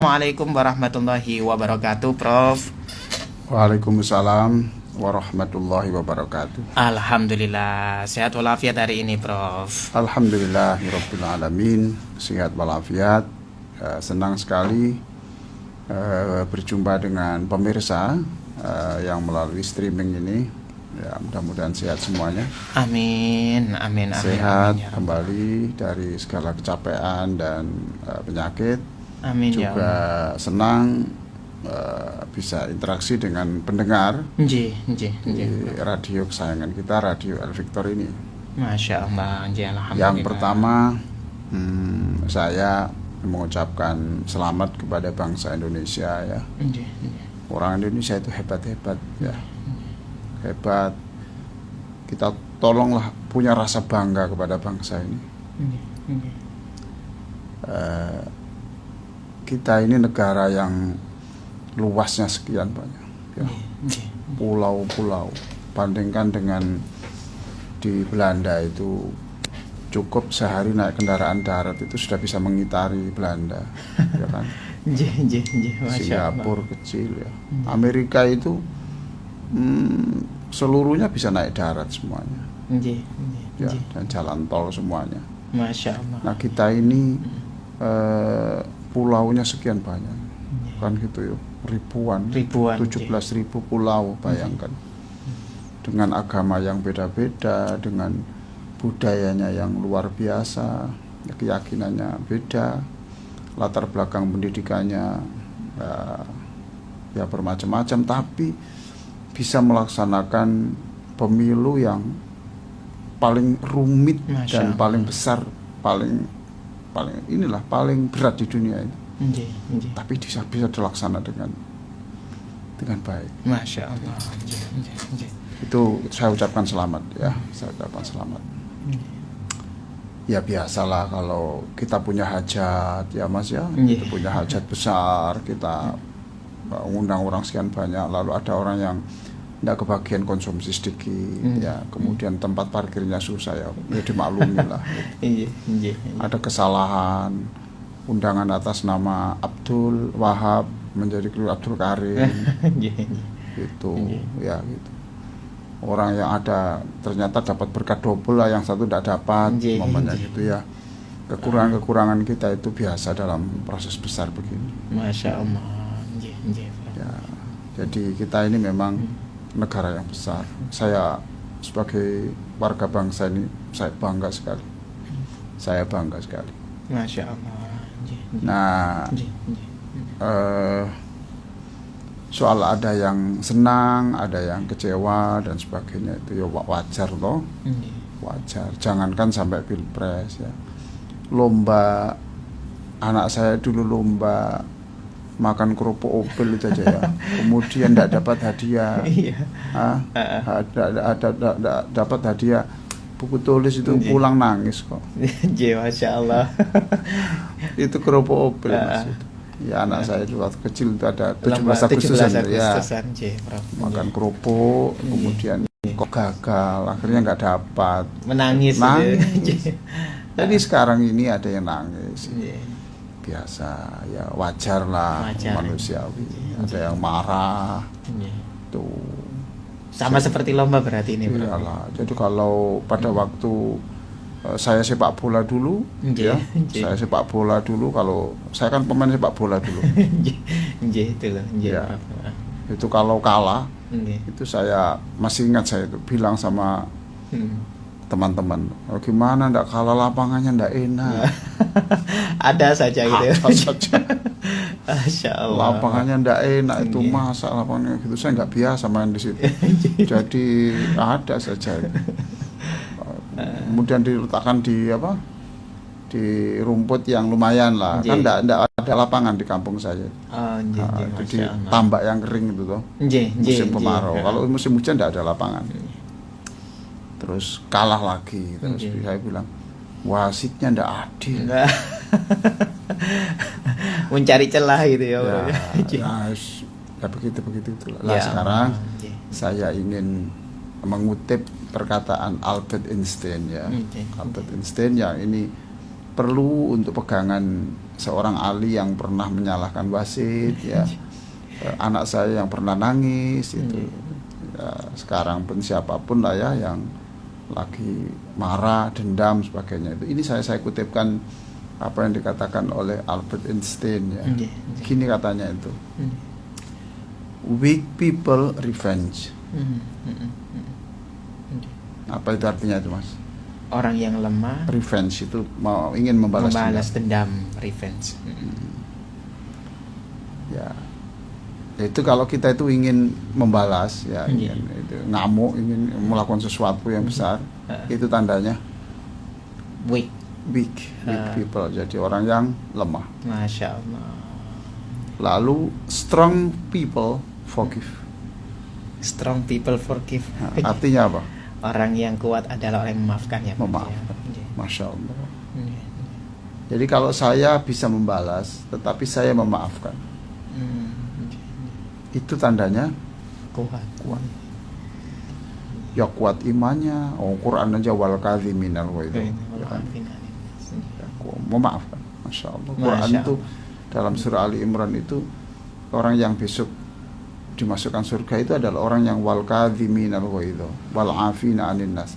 Assalamualaikum warahmatullahi wabarakatuh, Prof. Waalaikumsalam warahmatullahi wabarakatuh. Alhamdulillah, sehat walafiat hari ini, Prof. Alhamdulillahirabbil alamin, sehat walafiat. Senang sekali berjumpa dengan pemirsa yang melalui streaming ini. Ya, mudah-mudahan sehat semuanya. Amin, amin, amin. Sehat amin, ya kembali dari segala kecapean dan penyakit. Amin, juga ya senang bisa interaksi dengan pendengar di radio kesayangan kita, Radio El Victor ini. Masya Allah, alhamdulillah. Yang pertama, saya mengucapkan selamat kepada bangsa Indonesia ya. Orang Indonesia itu hebat-hebat ya, hebat. Kita tolonglah punya rasa bangga kepada bangsa ini. Kita ini negara yang luasnya sekian banyak ya. Pulau-pulau, bandingkan dengan di Belanda itu cukup sehari naik kendaraan darat itu sudah bisa mengitari Belanda ya kan. Singapura kecil ya. Amerika itu seluruhnya bisa naik darat semuanya ya, dan jalan tol semuanya. Masya Allah. Nah kita ini pulaunya sekian banyak kan gitu ya, ribuan 17.000 pulau, bayangkan. Dengan agama yang beda-beda, dengan budayanya yang luar biasa, keyakinannya beda, latar belakang pendidikannya ya bermacam-macam, tapi bisa melaksanakan pemilu yang paling rumit dan paling besar, paling berat di dunia ini. Tapi bisa dilaksana dengan baik. Masya Allah. Itu saya ucapkan selamat ya, saya ucapkan selamat. Ya biasalah kalau kita punya hajat ya Mas ya, kita punya hajat besar, kita undang orang sekian banyak, lalu ada orang yang tidak kebagian konsumsi sedikit ya, kemudian tempat parkirnya susah ya dimaklumi lah. Ada kesalahan, undangan atas nama Abdul Wahab menjadi Abdul Karim gitu ya gitu. Orang yang ada ternyata dapat berkat double lah, yang satu tidak dapat, momennya gitu ya. Kekurangan kita itu biasa dalam proses besar begini. Masya Allah. Ya, jadi kita ini memang negara yang besar. Saya sebagai warga bangsa ini saya bangga sekali. Masya Allah. Nah, soal ada yang senang, ada yang kecewa dan sebagainya itu ya wajar loh. Wajar. Jangankan sampai pilpres ya. Lomba, anak saya dulu lomba makan kerupuk opel itu aja ya, kemudian tidak dapat hadiah, dapat hadiah buku tulis itu, pulang nangis kok. Masya Allah. Itu kerupuk opel Mas itu. Ya anak saya itu waktu kecil itu ada 17 Agustusan ya, makan kerupuk, kemudian kok gagal, akhirnya nggak dapat, menangis. Jadi sekarang ini ada yang nangis. Biasa ya, wajar lah, manusiawi. Ada yang marah tuh, sama seperti lomba berarti ini. Iyalah. Jadi kalau pada waktu saya sepak bola dulu ya, saya sepak bola dulu, kalau saya kan pemain sepak bola dulu ya, itu kalau kalah itu saya masih ingat, saya itu bilang sama teman-teman, gimana ndak kalah, lapangannya ndak enak. Ada saja gitu ya. Masya Allah. Lapangannya ndak enak itu, masa lapangannya gitu, saya nggak biasa main di situ. Jadi ada saja itu. Kemudian diletakkan di rumput yang lumayan lah, kan ndak ada lapangan di kampung saya. Jadi tambak yang kering itu toh, musim kemarau. Kalau musim hujan ndak ada lapangan. Terus kalah lagi, terus saya bilang wasitnya ndak adil. Mencari celah gitu ya. Ya begitu itulah. Nah sekarang saya ingin mengutip perkataan Albert Einstein ya. Albert Einstein yang ini perlu untuk pegangan seorang Ali yang pernah menyalahkan wasit, ya. Anak saya yang pernah nangis itu. Ya, sekarang pun siapapun lah ya yang lagi marah, dendam sebagainya itu. Ini saya kutipkan apa yang dikatakan oleh Albert Einstein ya. Gini katanya itu. Weak people revenge. Apa itu artinya itu, Mas? Orang yang lemah revenge itu ingin membalas dendam, revenge. Ya. Itu kalau kita itu ingin membalas ya, ingin itu ngamuk, ingin melakukan sesuatu yang besar, itu tandanya weak people, jadi orang yang lemah. Masya Allah. Lalu strong people forgive. Strong people forgive. Artinya apa? Orang yang kuat adalah orang yang memaafkan ya. Memaafkan. Masya Allah. Jadi kalau saya bisa membalas, tetapi saya memaafkan, itu tandanya kuat. Ya kuat imannya. Quran aja wal kadhiminal wa itu. Memaafkan. Masya Allah. Quran itu dalam surah Ali Imran itu orang yang besok dimasukkan surga itu adalah orang yang wal kadhiminal wa itu wal afina anin nas.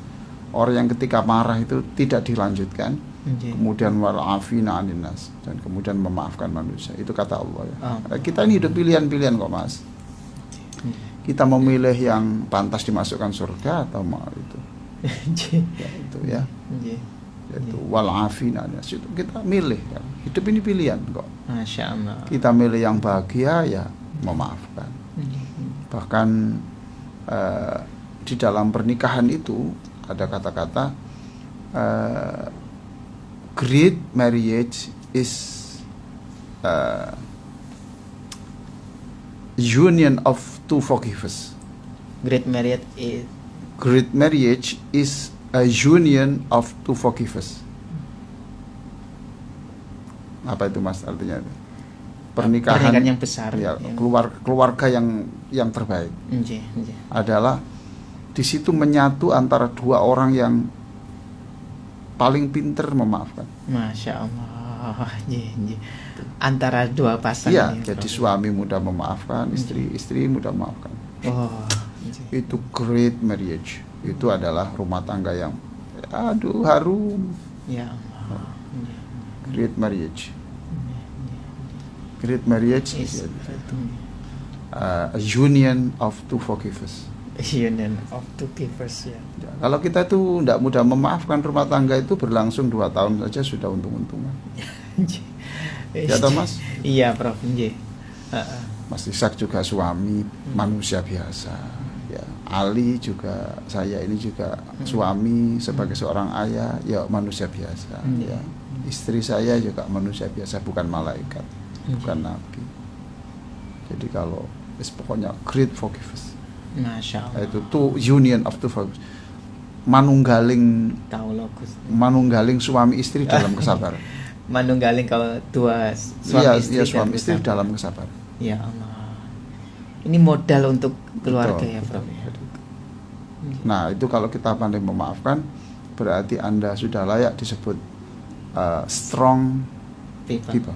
Orang yang ketika marah itu tidak dilanjutkan. Kemudian wal afina anin nas, dan kemudian memaafkan manusia. Itu kata Allah ya. Kita ini hidup pilihan-pilihan kok, Mas. Kita memilih yang pantas dimasukkan surga atau mau itu. Ya, itu ya. Itu wal afina anin nas, itu kita milih ya. Hidup ini pilihan kok. Masya Allah. Kita milih yang bahagia ya memaafkan. Bahkan di dalam pernikahan itu ada kata-kata great marriage is union of two forgivers. Great marriage is a union of two forgivers. Apa itu, Mas, artinya itu? Pernikahan yang besar ya, keluarga yang terbaik adalah di situ menyatu antara dua orang yang paling pinter memaafkan. Masya Allah. Antara dua pasangan. Iya, jadi suami mudah memaafkan, istri mudah memaafkan. Itu great marriage. Itu adalah rumah tangga yang harum. Ya Allah. Great marriage. Great marriage is a union of two forgivers. Union of two givers ya. Kalau kita tuh tidak mudah memaafkan, rumah tangga itu berlangsung 2 tahun saja sudah untung-untungan. Ya toh, Mas? Iya, Prof. Mas Ishak juga suami manusia biasa. Ya, Ali juga, saya ini juga suami sebagai seorang ayah, ya manusia biasa. Ya, istri saya juga manusia biasa, bukan malaikat, bukan nabi. Jadi kalau pokoknya great forgivers. Masya Allah. Itu tuh union of two forgivers. Manunggaling suami istri dalam kesabaran. Manunggaling kalau dua suami istri dalam kesabaran. Ya Allah. Ini modal untuk keluarga. Betul, ya, Prof. Nah, itu kalau kita pandai memaafkan, berarti Anda sudah layak disebut strong people.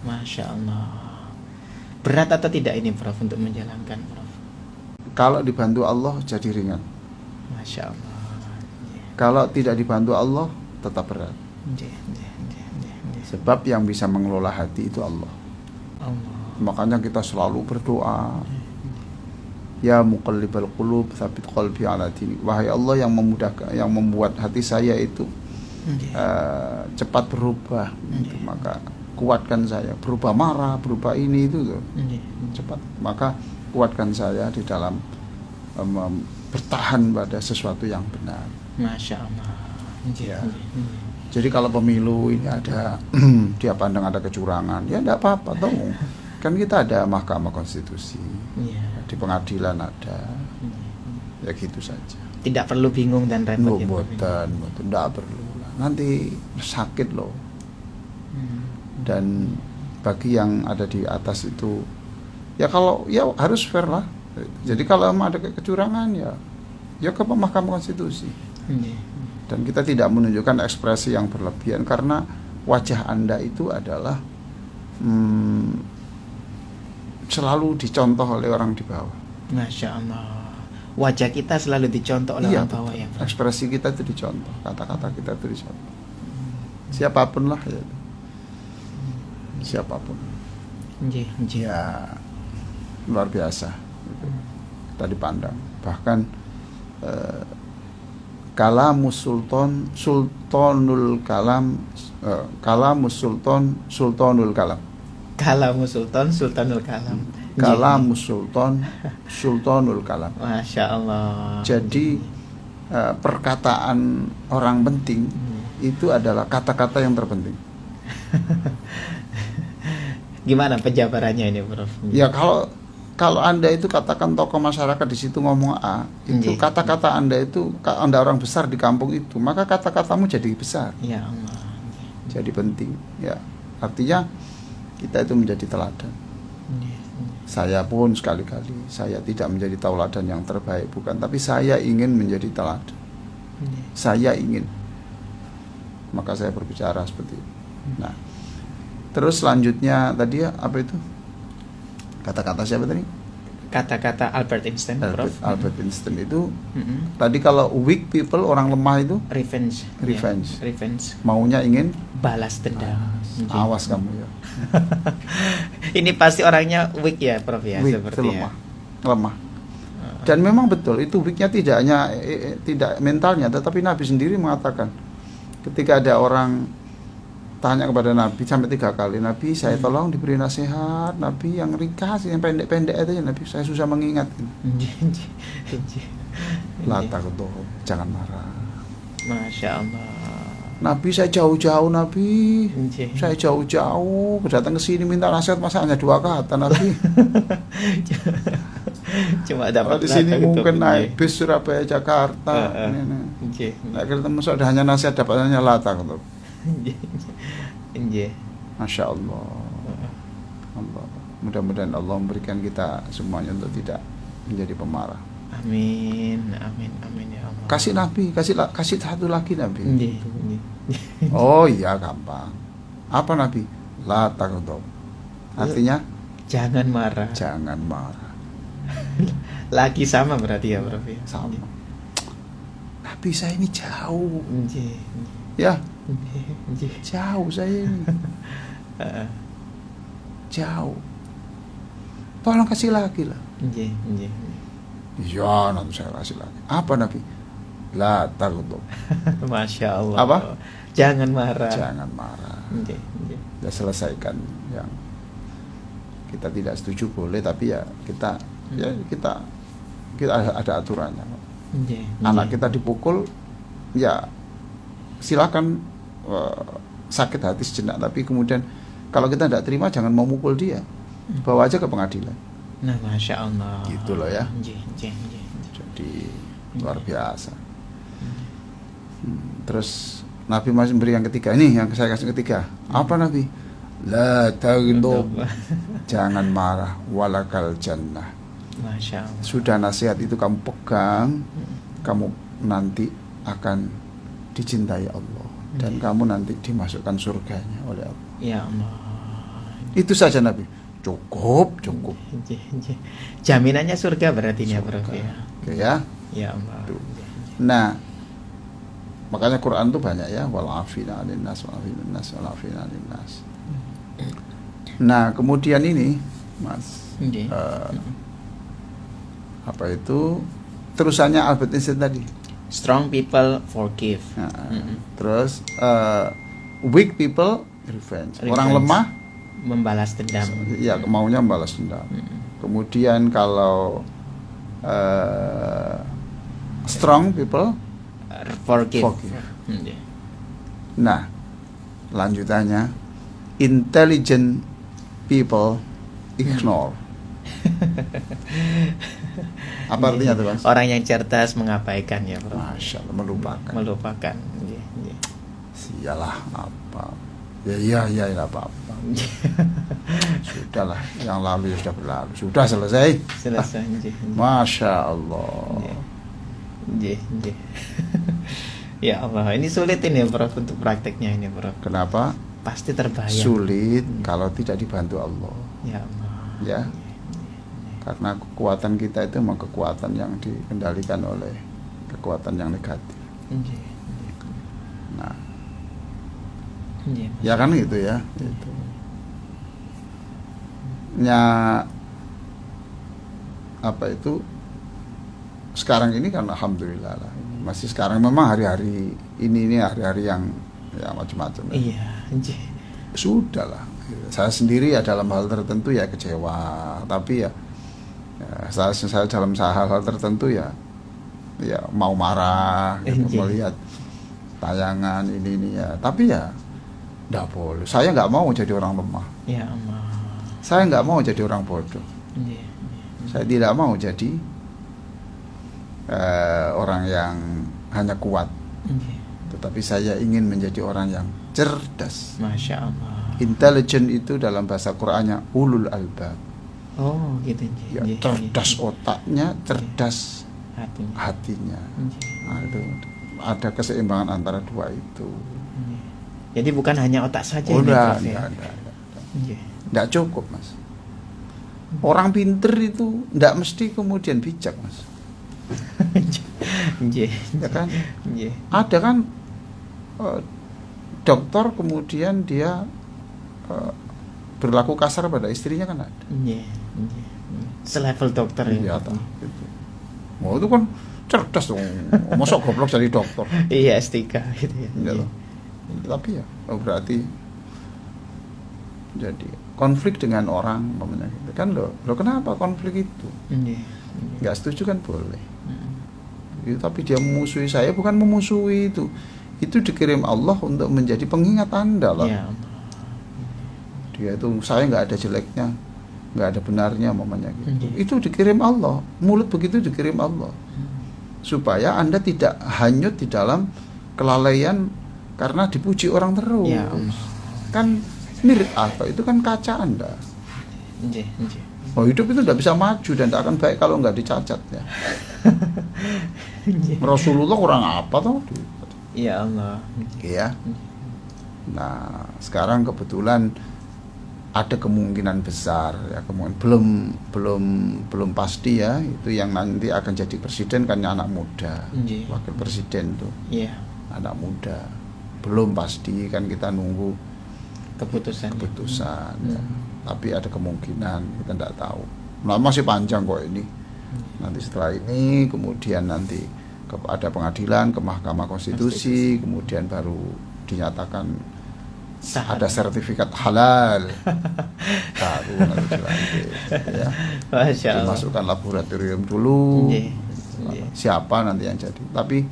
Masya Allah. Berat atau tidak ini, Prof, untuk menjalankan, Prof? Kalau dibantu Allah jadi ringan. Masya Allah. Kalau tidak dibantu Allah tetap berat. Sebab yang bisa mengelola hati itu Allah. Makanya kita selalu berdoa. Ya muqallibal qulub, tsabit qalbi ala dinik. Wahai Allah yang memudahkan, yang membuat hati saya itu cepat berubah. Maka kuatkan saya. Berubah marah, berubah ini itu tuh. Cepat. Maka kuatkan saya di dalam bertahan pada sesuatu yang benar. Masya Allah. Ya. Jadi kalau pemilu ini ada dia pandang ada kecurangan, ya tidak apa-apa dong. Kan kita ada Mahkamah Konstitusi, di pengadilan ada, ya gitu saja. Tidak perlu bingung dan repot. Tidak perlu. Nanti sakit loh. Dan bagi yang ada di atas itu, ya kalau ya harus fair lah. Jadi kalau ada kecurangan ya ke Mahkamah Konstitusi. Dan kita tidak menunjukkan ekspresi yang berlebihan karena wajah Anda itu adalah selalu dicontoh oleh orang di bawah. Masya Allah. Wajah kita selalu dicontoh oleh Iya, orang bawah ya, Prof. ekspresi kita itu dicontoh, kata-kata kita itu dicontoh. Siapapun lah ya. Siapapun. Nggih, nggih. Ya luar biasa. Kita dipandang. Bahkan kalamus sultan sultanul kalam, kalamus sultan sultanul kalam. Kalamu sultan sultanul kalam. Kalamus sultan sultanul kalam. Masya Allah. Jadi perkataan orang penting itu adalah kata-kata yang terpenting. Gimana penjabarannya ini, Prof? Ya kalau Anda itu katakan tokoh masyarakat di situ ngomong A, itu Nggih. kata-kata Anda itu Anda orang besar di kampung itu, maka kata-katamu jadi besar, Ya Allah. jadi penting. Ya, artinya kita itu menjadi teladan. Nggih, Saya pun sekali-kali saya tidak menjadi tauladan yang terbaik, bukan, tapi saya ingin menjadi teladan. nggih. Saya ingin, maka saya berbicara seperti itu. Nah, terus selanjutnya tadi ya, apa itu? Kata-kata siapa tadi? Kata-kata Albert Einstein, Prof. Albert Einstein itu Mm-mm. tadi kalau weak people, orang lemah itu Revenge. Revenge. Ya, revenge. maunya ingin Balas dendam. Nggih. awas kamu ya. Ini pasti orangnya weak ya, Prof ya, Weak itu seperti ya. lemah. Dan memang betul itu weaknya tidak hanya tidak mentalnya, tetapi Nabi sendiri mengatakan ketika ada orang tanya kepada Nabi sampai 3 kali, Nabi saya tolong diberi nasihat, Nabi yang ringkas, yang pendek-pendek aja, Nabi saya susah mengingat. Nggih, nggih, nggih. La taqdhab, jangan marah. Masya Allah. Nabi saya jauh-jauh, Nabi Nggih. saya jauh-jauh datang ke sini minta nasihat, masa hanya 2 kata Nabi. Cuma Kalau dapat di sini data gitu, mungkin nggih. naik bis Surabaya Jakarta. Nggih. Nah, ketemu sudah hanya nasihat dapatnya La taqdhab. Nggih. Nggih. Masya Allah. Allah. Mudah-mudahan Allah memberikan kita semuanya untuk tidak menjadi pemarah. Amin, amin, amin ya Allah. Kasih Nabi, kasih satu lagi Nabi. Nggih, nggih. Oh iya gampang. Apa Nabi? La taqdhab. Artinya Jangan marah. jangan marah. Lagi sama berarti ya, Prof ya. Sama. Nabi saya ini jauh. Nggih. Ya, Nggih, nggih. jauh saya ini. Heeh. Jauh. Tolong kasih lagi lah. Nggih, nggih. Iya, nanti saya kasih lagi. Apa Nabi? La taqdhab. Masya Allah. Apa? Jangan marah. Jangan marah. Nggih, nggih. Kita selesaikan yang kita tidak setuju boleh, tapi ya kita ada aturannya. Nggih. Anak kita dipukul, ya silakan sakit hati sejenak, tapi kemudian kalau kita tidak terima jangan mau mukul dia, bawa aja ke pengadilan. Nah, Masya Allah. Gitu loh ya. Nggih, nggih, nggih. Jadi luar biasa. Terus Nabi masih beri yang ketiga, ini yang saya kasih ketiga. Apa Nabi? La taghdab, jangan marah, walakal jannah. Masya Allah. Sudah nasihat itu kamu pegang, kamu nanti akan dicintai Allah dan kamu nanti dimasukkan surganya oleh Allah. Ya Allah. Itu saja Nabi. Cukup. Nggih, nggih. Jaminannya surga berarti ini ya, Prof Surga. ya. Oke ya. Ya Allah. Tuh. Nggih, nggih. Nah, makanya Quran tuh banyak ya, wal afina 'anil nas wal afina 'anil nas. Nah, kemudian ini, Mas, Nggih. apa itu terusannya Albert Einstein tadi? Strong people forgive. Nah, Mm-mm. terus weak people revenge. Orang Revenge. lemah Membalas dendam. ya maunya membalas dendam. Mm-mm. Kemudian kalau strong people Forgive. Forgive. Nggih. Nah, lanjutannya intelligent people ignore. Apa artinya tuh, Mas? Orang yang cerdas mengabaikan ya, Prof. Masya Allah, melupakan. Melupakan. Nggih, nggih. Sialah apa? Ya tidak apa-apa. Sudahlah, yang lalu ya sudah berlalu. Sudah selesai. Selesai. Nggih, nggih. Masya Allah. Nggih, nggih. Ya Allah, ini sulit ini Prof untuk prakteknya ini, Prof. Kenapa? pasti terbayang. Sulit kalau tidak dibantu Allah. Ya Allah. Ya. Karena kekuatan kita itu memang kekuatan yang dikendalikan oleh kekuatan yang negatif. Nggih. Nah, Nggih. ya kan gitu ya. Itu. Ya apa itu sekarang ini kan alhamdulillah lah. Masih sekarang memang hari-hari ini hari-hari yang ya macam-macam. Iya, nggih. Sudahlah. Saya sendiri ya dalam hal tertentu ya kecewa, tapi ya saya dalam hal tertentu ya mau marah gitu, melihat tayangan ini ya, tapi ya nggak boleh. Saya nggak mau jadi orang lemah. Ya Allah. Saya nggak mau jadi orang bodoh. Nggih. Saya tidak mau jadi orang yang hanya kuat, Nggih. tetapi saya ingin menjadi orang yang cerdas. Masya Allah. Intelligent itu dalam bahasa Qur'annya ulul albab. Oh, gitu nggih. Ya, Nggih, cerdas nggih. otaknya, cerdas Hatinya. hatinya. Nggih. Nah, itu ada keseimbangan antara dua itu. Nggih. Jadi bukan hanya otak saja Oh, ini, enggak, Prof, ya? enggak. Nggih. Enggak cukup, Mas. Orang pinter itu enggak mesti kemudian bijak, Mas. Nggih. Ya kan? Nggih. Ada kan dokter kemudian dia berlaku kasar pada istrinya kan ada. Nggih. Nggih. Selevel dokter Iya, ya. gitu. Oh, itu kan cerdas dong. Masa goblok jadi dokter. Iya, S3 gitu ya. Iya Nggih. loh. Tapi ya berarti jadi konflik dengan orang umpamanya gitu. Kan lo kenapa konflik itu? Nggih. Nggak setuju kan boleh. Mm. Itu, tapi dia memusuhi saya, bukan memusuhi itu. Itu dikirim Allah untuk menjadi pengingat Anda lah. Ya Allah. Dia itu saya nggak ada jeleknya, nggak ada benarnya umpamanya gitu. Nggih. Itu dikirim Allah. Mulut begitu dikirim Allah. Supaya Anda tidak hanyut di dalam kelalaian karena dipuji orang terus. Ya Allah. Kan mirip apa? Itu kan kaca Anda. Nggih, nggih. Oh, hidup itu tidak bisa maju dan tidak akan baik kalau nggak dicacat ya. Nggih. Rasulullah kurang apa toh? Ya Allah. Iya. Nah, sekarang kebetulan ada kemungkinan besar ya, belum pasti ya, itu yang nanti akan jadi presiden kan anak muda. Nggih. Wakil presiden tuh Iya. anak muda. Belum pasti kan, kita nunggu Keputusan. ya. Tapi ada kemungkinan, kita tidak tahu. Nah, masih panjang kok ini. Nanti setelah ini kemudian nanti ada pengadilan ke Mahkamah Konstitusi, kemudian baru dinyatakan Sah. ada sertifikat halal. Baru nanti dilantik ya. Masya Allah. Dimasukkan laboratorium dulu. Nggih. Nggih. Siapa nanti yang jadi? Tapi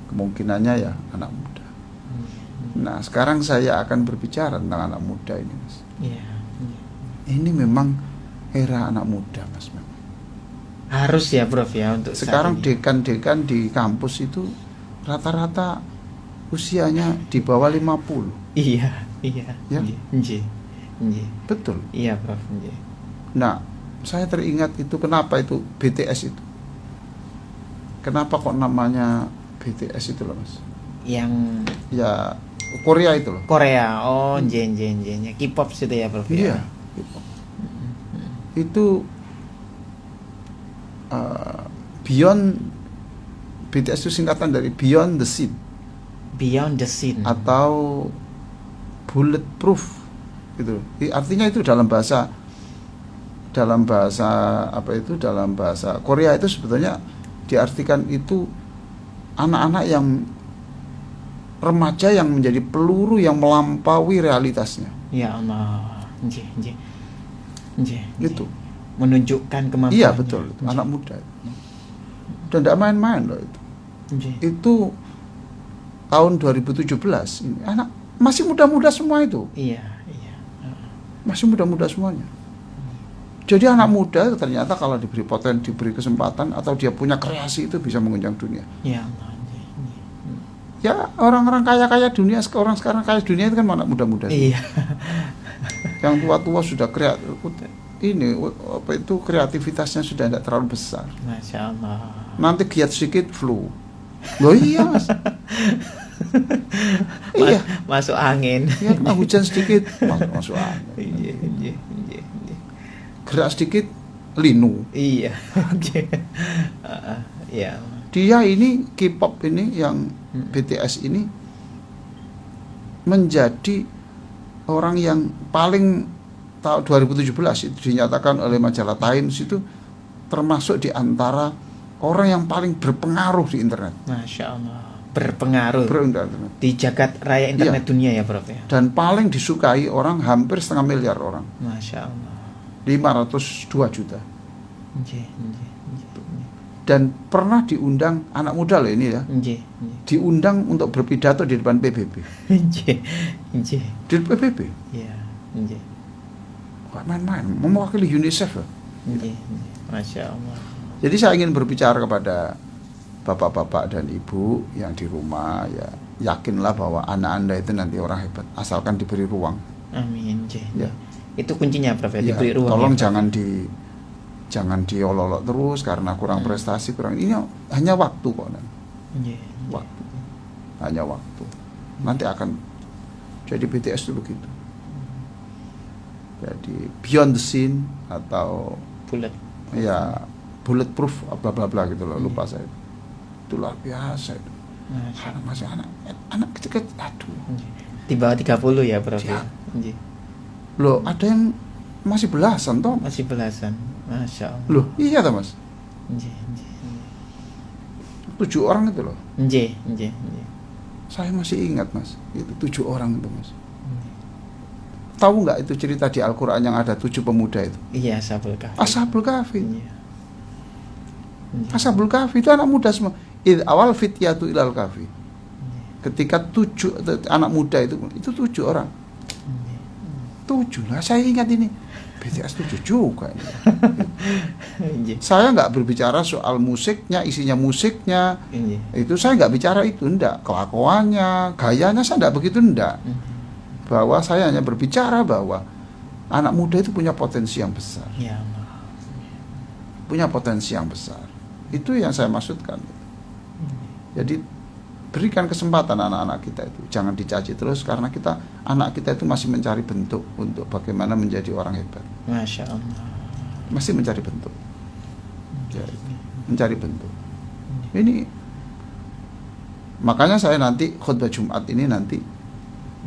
kemungkinannya ya anak muda. Nah, sekarang saya akan berbicara tentang anak muda ini, Mas. Iya. Ini memang era anak muda, Mas. Memang. Harus ya, Prof ya, untuk saat Sekarang ini. dekan-dekan di kampus itu rata-rata usianya di bawah 50. Iya, iya. Ya. Nggih. Nggih. Nggih. Betul. Iya, Prof. Nggih. Nah, saya teringat itu kenapa itu BTS itu. Kenapa kok namanya BTS itu loh, Mas? Yang Ya Korea itu loh. Korea. Oh, nggih. K-pop situ ya, Prof. Iya. Ya? Itu Beyond, BTS itu singkatan dari Beyond the Scene Beyond the Scene. atau Bulletproof gitu. Artinya itu dalam bahasa apa itu, dalam bahasa Korea itu sebetulnya diartikan itu anak-anak yang remaja yang menjadi peluru yang melampaui realitasnya. Ya Allah. Nggih. Itu. Menunjukkan kemampuan. Iya, betul. Itu anak muda. Dan tidak main-main loh itu. Nggih. Itu tahun 2017 ini anak masih muda-muda semua itu. Iya. Masih muda-muda semuanya. Jadi anak muda ternyata kalau diberi potensi, diberi kesempatan atau dia punya kreasi itu bisa mengunjang dunia. Ya Allah. Nggih. Ya, orang-orang kaya-kaya dunia, orang sekarang kaya dunia itu kan anak muda-muda. Iya. Yang tua-tua sudah kreativitasnya sudah tidak terlalu besar. Masya Allah. Nanti giat sedikit flu. Loh iya, Mas. Iya. Masuk angin. Ya, kena hujan sedikit masuk angin. Iya. Gerak sedikit linu. Iya. Iya. Dia ini K-pop ini yang BTS ini menjadi orang yang paling tahun 2017 itu dinyatakan oleh majalah Times itu termasuk di antara orang yang paling berpengaruh di internet. Masya Allah, berpengaruh di jagat raya internet Iya. dunia ya Prof ya. Dan paling disukai orang hampir 1,5 miliar orang. Masya Allah. 502 juta. Nggih. Dan pernah diundang anak muda loh ini ya. Nggih. Diundang untuk berpidato di depan PBB. Nggih. Di PBB. Iya. Nggih. Wah, main-main, mewakili UNICEF loh. Nggih. Masya Allah. Jadi saya ingin berbicara kepada bapak-bapak dan ibu yang di rumah, ya yakinlah bahwa anak Anda itu nanti orang hebat asalkan diberi ruang. Amin. Nggih. Ya. Itu kuncinya Prof ya, Ya, diberi ruang. tolong ya, Prof. jangan diolok-olok terus karena kurang prestasi, kurang ini hanya waktu kok. Nggih. Waktu. Hanya waktu. Nanti akan jadi BTS itu begitu. Jadi beyond the scene atau Bulat. ya bulletproof bla bla bla gitu loh, lupa saya. Itu luar biasa itu. Masya Anak masih anak kecil-kecil, aduh. Allah. Di bawah 30 ya Prof ya. Siap. Nggih. Loh, ada yang masih belasan toh. Masih belasan. Masya Allah. Loh, iya toh Mas. Nggih. 7 orang itu loh. Nggih. Saya masih ingat Mas, itu 7 orang itu Mas. Tahu nggak itu cerita di Al-Quran yang ada 7 pemuda itu? Iya, Ashabul Kahfi. Ashabul Kahfi. Iya. Ashabul Kahfi itu anak muda semua. Awal fityatu ilal kahfi. Ketika 7 anak muda itu 7 orang. 7 lah, saya ingat ini. BTS 7 juga ini. Nggih. Saya nggak berbicara soal musiknya, isinya musiknya. Nggih. Itu saya nggak bicara itu, enggak. Kelakuannya, gayanya saya nggak begitu, enggak. Bahwa saya hanya berbicara bahwa anak muda itu punya potensi yang besar. Ya Allah. Punya potensi yang besar. Itu yang saya maksudkan. Jadi berikan kesempatan anak-anak kita itu. Jangan dicaci terus karena anak kita itu masih mencari bentuk untuk bagaimana menjadi orang hebat. Masya Allah. Masih mencari bentuk. Ya, mencari bentuk. Ini makanya saya nanti khutbah Jumat ini nanti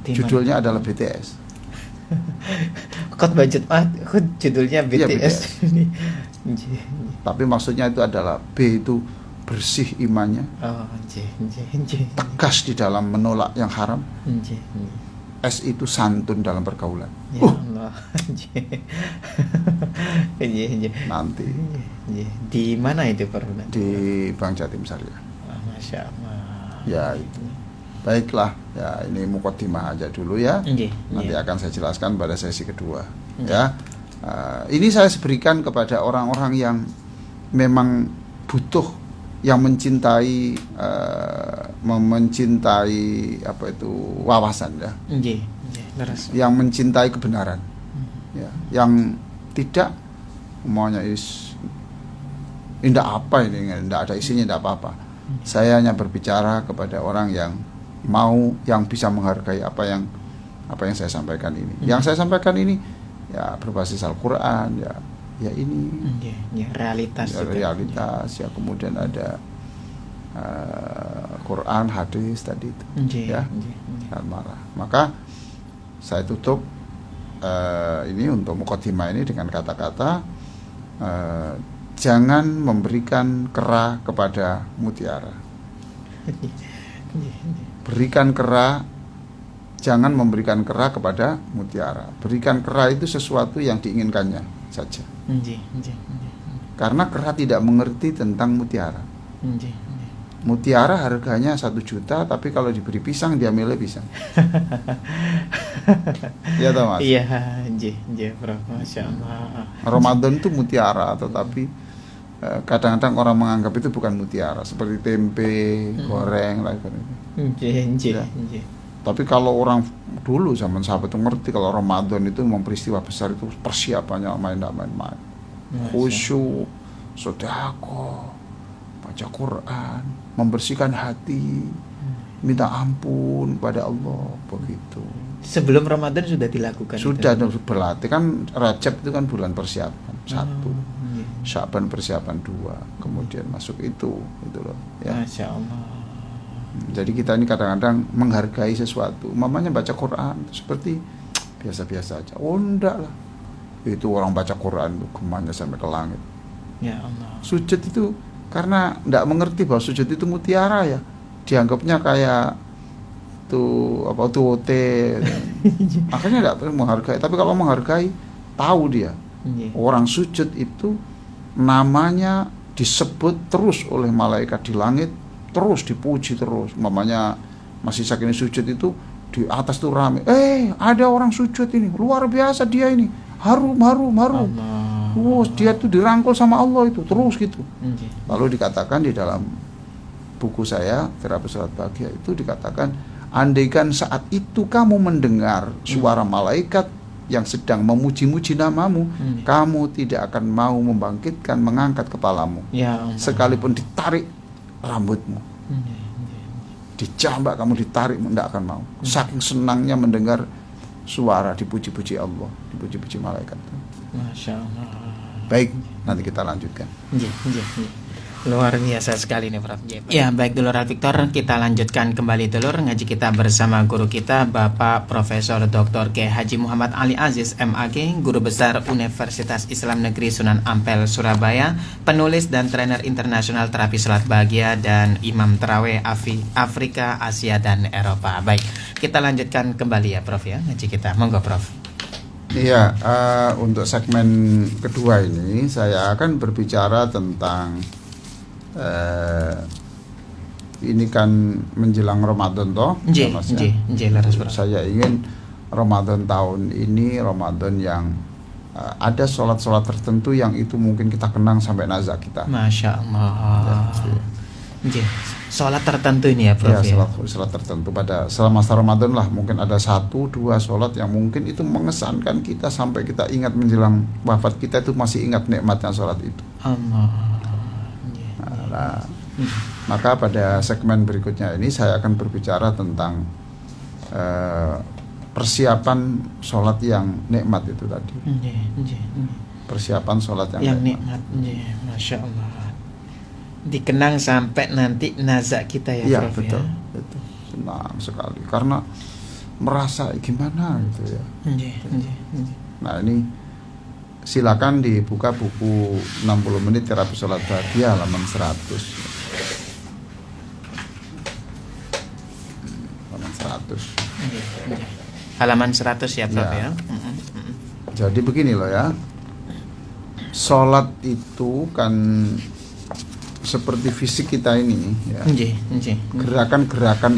judulnya adalah BTS. Khotbah Jumat, judulnya Iya, BTS. Nggih. Tapi maksudnya itu adalah B itu bersih imannya, Oh, nggih. tegas di dalam menolak yang haram. Nggih. S itu santun dalam pergaulan. Ya Allah. Nggih. Nanti Nggih. Di mana itu Prof? di Bank Jatim Syariah. Masya Allah. Ya itu. Baiklah, ya ini mukadimah aja dulu ya. Nggih. Nanti Nggih. akan saya jelaskan pada sesi kedua. Nggih. Ya, ini saya berikan kepada orang-orang yang memang butuh, yang mencintai apa itu wawasan ya, Nggih. Leres. yang mencintai kebenaran, ya, yang tidak maunya indah apa ini, indah ada isinya, indah apa-apa. Saya hanya berbicara kepada orang yang mau, yang bisa menghargai apa yang saya sampaikan ini. Yang saya sampaikan ini ya berbasis Al-Qur'an, ya ini Ya, realitas ya, juga. realitas ya, kemudian ada Quran, hadis tadi itu. Nggih. Ya. Al-Marah. Maka saya tutup ini untuk mukadimah ini dengan kata-kata jangan memberikan kera kepada mutiara. Berikan kera, jangan memberikan kera kepada mutiara. Berikan kera itu sesuatu yang diinginkannya saja. Nggih. Karena kera tidak mengerti tentang mutiara. Mutiara harganya 1 juta, tapi kalau diberi pisang dia milih pisang. Iya toh Mas? Iya, nggih, Prof. Masya Allah. Ramadan itu mutiara, tetapi kadang-kadang orang menganggap itu bukan mutiara, seperti tempe, goreng, lah itu. Nggih. Tapi kalau orang dulu zaman sahabat itu ngerti kalau Ramadan itu memang peristiwa besar, itu persiapannya main-main. Khusyuk, sedekah, baca Quran, membersihkan hati, minta ampun kepada Allah begitu. Sebelum Ramadan sudah dilakukan. Sudah itu. berlatih kan. Rajab itu kan bulan persiapan 1, Iya. Sya'ban persiapan 2, kemudian masuk itu loh ya. Masya Allah. Jadi kita ini kadang-kadang menghargai sesuatu, mamanya baca Quran seperti biasa-biasa aja. Oh enggak lah, itu orang baca Quran tuh gemanya sampai ke langit. Ya Allah. Sujud itu karena enggak mengerti bahwa sujud itu mutiara ya, dianggapnya kayak tuh apa tuh hotel. Akhirnya enggak perlu menghargai. Tapi kalau menghargai, tahu dia orang sujud itu namanya disebut terus oleh malaikat di langit, terus dipuji terus. Mamanya masih saking sujud itu di atas tuh rame. Ada orang sujud ini, luar biasa dia ini. Harum. Wow, dia tuh dirangkul sama Allah itu terus gitu. Lalu dikatakan di dalam buku saya Terapi Salat Bahagia itu dikatakan, andaikan saat itu kamu mendengar suara malaikat yang sedang memuji-muji namamu, kamu tidak akan mau membangkitkan, mengangkat kepalamu, ya Allah. Sekalipun ditarik rambutmu, dijambak kamu ditarik, tidak akan mau. Saking senangnya mendengar suara dipuji-puji Allah, dipuji-puji malaikat. Masya Allah. Baik, nanti kita lanjutkan. Luar biasa sekali nih Prof. Ya baik dulur Victor, kita lanjutkan kembali dulur ngaji kita bersama guru kita Bapak Profesor Dr. K. Haji Muhammad Ali Aziz MAG, Guru Besar Universitas Islam Negeri Sunan Ampel Surabaya, penulis dan trainer internasional terapi salat bahagia dan imam tarawih Afrika, Asia dan Eropa. Baik, kita lanjutkan kembali ya Prof ya ngaji kita. Monggo Prof. Iya, untuk segmen kedua ini saya akan berbicara tentang ini kan menjelang Ramadan toh, saya ingin Ramadan tahun ini Ramadan yang ada sholat-sholat tertentu yang itu mungkin kita kenang sampai nazak kita. Masya Allah. Sholat tertentu ini ya Prof. Ya, sholat tertentu pada selama masa Ramadan lah, mungkin ada 1-2 sholat yang mungkin itu mengesankan kita sampai kita ingat menjelang wafat kita itu masih ingat nikmatnya sholat itu. Allah. Nah, maka pada segmen berikutnya ini saya akan berbicara tentang persiapan sholat yang nikmat itu tadi. Persiapan sholat yang nikmat. Masya Allah. Dikenang sampai nanti nazak kita ya Prof. Betul, betul. Senang sekali karena merasa gimana gitu ya. Nah ini silakan dibuka buku 60 menit terapi salat bahagia halaman 100. Halaman 100. Halaman 100 ya Prof ya. Jadi begini loh ya. Salat itu kan seperti fisik kita ini ya. Gerakan-gerakan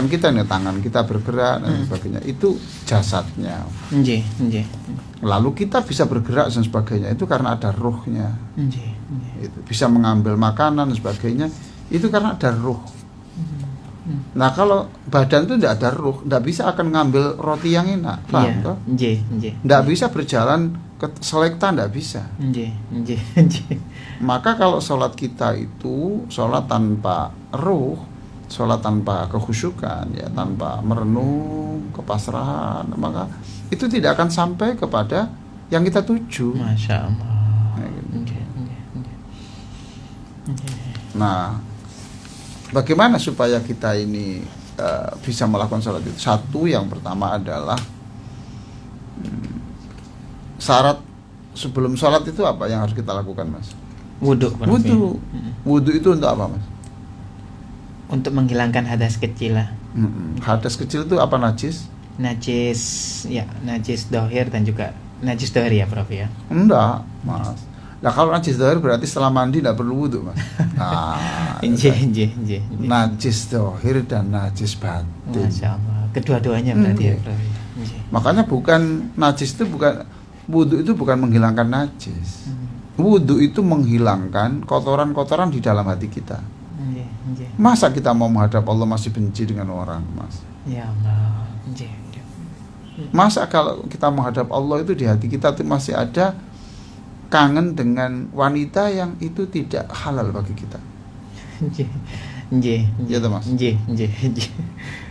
kita nih, tangan kita bergerak dan sebagainya, itu jasadnya. Lalu kita bisa bergerak dan sebagainya itu karena ada ruhnya. Itu bisa mengambil makanan dan sebagainya itu karena ada ruh. Nah kalau badan itu tidak ada ruh, tidak bisa akan ngambil roti yang enak, paham toh? Tidak bisa berjalan ke selekta, tidak bisa. Maka kalau sholat kita itu sholat tanpa ruh, sholat tanpa kekhusyukan, ya tanpa merenung, kepasrahan, maka itu tidak akan sampai kepada yang kita tuju. Masya Allah. Nah, bagaimana supaya kita ini bisa melakukan sholat itu? Satu, yang pertama adalah syarat sebelum sholat itu apa yang harus kita lakukan, Mas? Wudhu. Wudhu itu untuk apa, Mas? Untuk menghilangkan hadas kecil lah. Hadas kecil itu apa? Najis dohir dan juga najis dohir ya Prof ya? Enggak, Mas. Nah kalau najis dohir berarti setelah mandi tidak perlu wudhu, Mas. Nah, najis dohir dan najis batin. Masya Allah. Kedua-duanya berarti ya Prof. Makanya bukan najis itu bukan, wudhu itu bukan menghilangkan najis. Wudhu itu menghilangkan kotoran-kotoran di dalam hati kita. Masa kita mau menghadap Allah masih benci dengan orang, Mas? Ya Allah. Masa kalau kita menghadap Allah itu di hati kita itu masih ada kangen dengan wanita yang itu tidak halal bagi kita. Ya toh, Mas.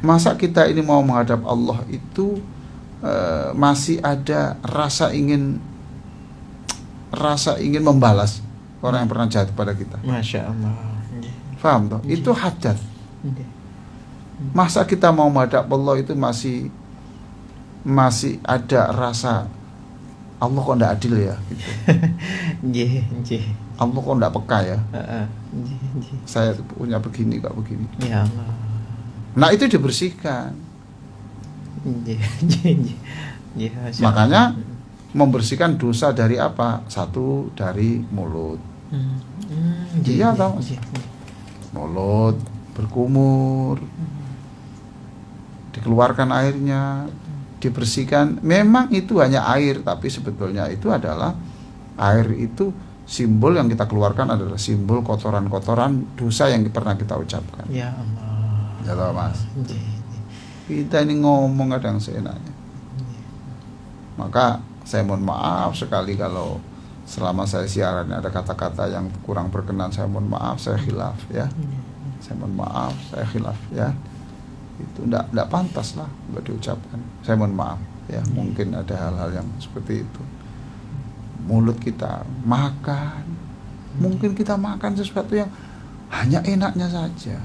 Masa kita ini mau menghadap Allah itu masih ada rasa ingin membalas orang yang pernah jahat kepada kita. Masya Allah. Paham toh? Itu hadat. Masa kita mau menghadap Allah itu masih ada rasa Allah kok ndak adil ya gitu. Allah kok ndak peka ya. Saya punya begini kok begini. Ya Allah. Nah itu dibersihkan. Makanya membersihkan dosa dari apa? Satu, dari mulut. Iya tahu. Mulut berkumur, dikeluarkan airnya, dibersihkan. Memang itu hanya air, tapi sebetulnya itu adalah air itu simbol yang kita keluarkan adalah simbol kotoran-kotoran dosa yang pernah kita ucapkan. Ya Allah. Ya tahu, Mas. Kita ini ngomong kadang seenaknya. Maka saya mohon maaf sekali kalau selama saya siaran ada kata-kata yang kurang berkenan, saya mohon maaf, saya khilaf ya. Saya mohon maaf, saya khilaf ya. Itu enggak pantas lah buat diucapkan. Saya mohon maaf ya, mungkin ada hal-hal yang seperti itu. Mulut kita makan, mungkin kita makan sesuatu yang hanya enaknya saja.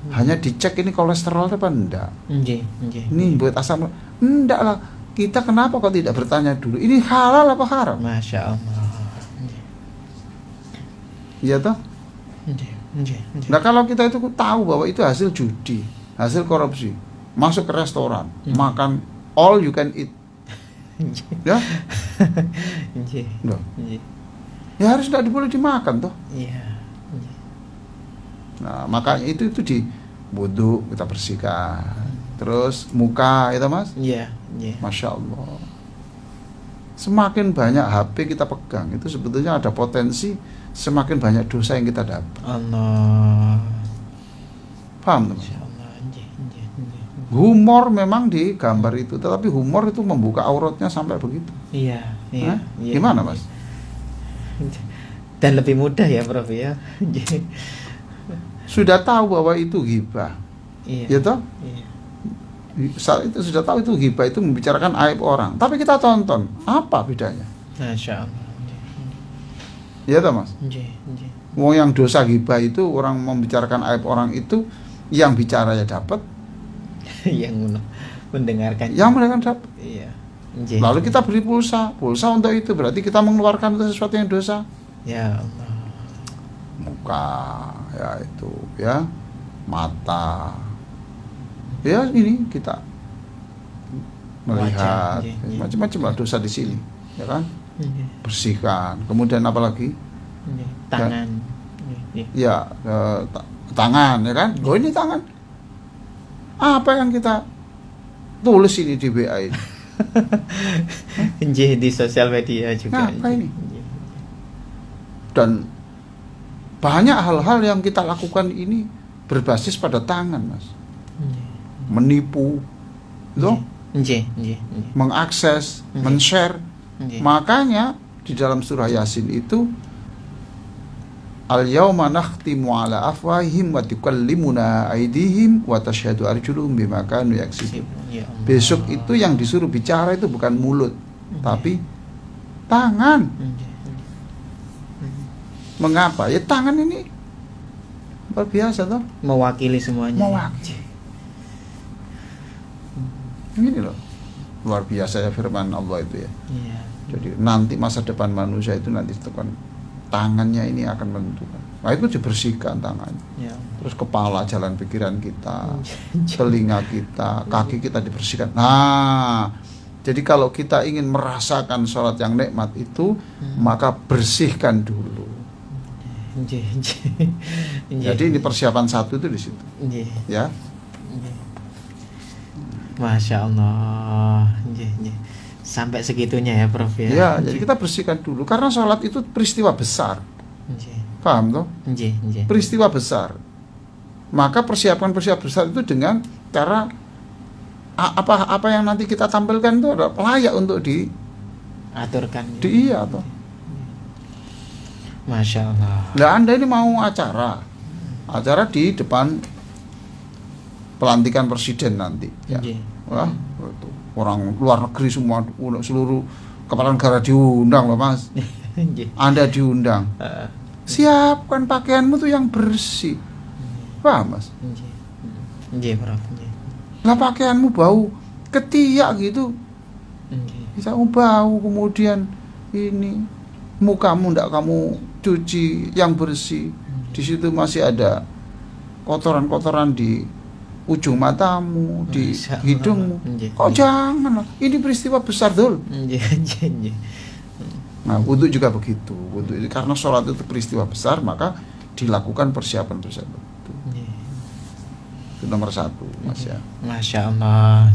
Hanya dicek ini kolesterol apa enggak. Ini buat asam, enggak lah. Kita kenapa kok tidak bertanya dulu, ini halal apa haram? Masya Allah. Iya toh? Nah kalau kita itu tahu bahwa itu hasil judi, hasil korupsi, masuk ke restoran, makan all you can eat, ya, ya harus tidak boleh dimakan toh. Nah makanya itu di wudu kita bersihkan. Terus muka itu Mas, Masya Allah. Semakin banyak HP kita pegang, itu sebetulnya ada potensi semakin banyak dosa yang kita dapat. Allah. Paham teman? Humor memang di gambar itu, tetapi humor itu membuka auratnya sampai begitu. Iya. Gimana Mas? Dan lebih mudah ya Prof ya. Sudah tahu bahwa itu ghibah. Ya toh? Saat itu sudah tahu itu ghibah, itu membicarakan aib orang, tapi kita tonton, apa bedanya? Masya Allah. Iya toh Mas? Wong yang dosa ghibah itu orang membicarakan aib orang itu, yang bicara ya dapat, yang mendengarkan dapat. Iya. Lalu kita beri pulsa untuk itu, berarti kita mengeluarkan sesuatu yang dosa. Ya Allah. Muka, ya itu, ya, mata. Ya ini kita melihat macam-macam lah dosa di sini, ya kan? Bersihkan. Kemudian apa lagi? Tangan. Ya, tangan, ya kan? Oh ini tangan. Apa yang kita tulis ini di WA ini? Di sosial media juga. Apa ini? Dan banyak hal-hal yang kita lakukan ini berbasis pada tangan, Mas. Menipu, loh, mengakses, men-share. Makanya di dalam surah Yasin itu al-yauma nakhtimu ala afwahihim wa tukallimuna aydihim wa tashhadu arjuluhum bima kanu yaksibun. Besok itu yang disuruh bicara itu bukan mulut, tapi tangan. Mengapa? Ya tangan ini luar biasa toh, mewakili semuanya. Mewakili. Ini loh, luar biasa ya firman Allah itu ya. Jadi nanti masa depan manusia itu nanti tekan tangannya ini akan menentukan. Nah itu dibersihkan tangannya. Terus kepala, jalan pikiran kita, telinga kita, kaki kita dibersihkan. Nah, jadi kalau kita ingin merasakan sholat yang nikmat itu, maka bersihkan dulu. Jadi ini persiapan satu itu di situ. Ya. Masya Allah. Sampai segitunya ya Prof ya. Ya, jadi kita bersihkan dulu karena sholat itu peristiwa besar. Paham toh? Peristiwa besar. Maka persiapan besar itu dengan cara apa yang nanti kita tampilkan itu adalah layak untuk aturkan. Iya toh. Masya Allah. Nah, Anda ini mau acara di depan pelantikan presiden nanti, ya. Wah, itu orang luar negeri semua, seluruh kepala negara diundang loh, Mas. Anda diundang. Siapkan pakaianmu tuh yang bersih. Paham, Mas? Prof. Lah pakaianmu bau ketiak gitu. Bisa bau, kemudian ini mukamu ndak kamu cuci yang bersih. Di situ masih ada kotoran-kotoran di ujung matamu, di hidungmu. Kok jangan lah. Ini peristiwa besar, Dul. Nah, wudu juga begitu. Wudu itu karena sholat itu peristiwa besar, maka dilakukan persiapan itu. Itu nomor 1, Mas ya. Masya Allah.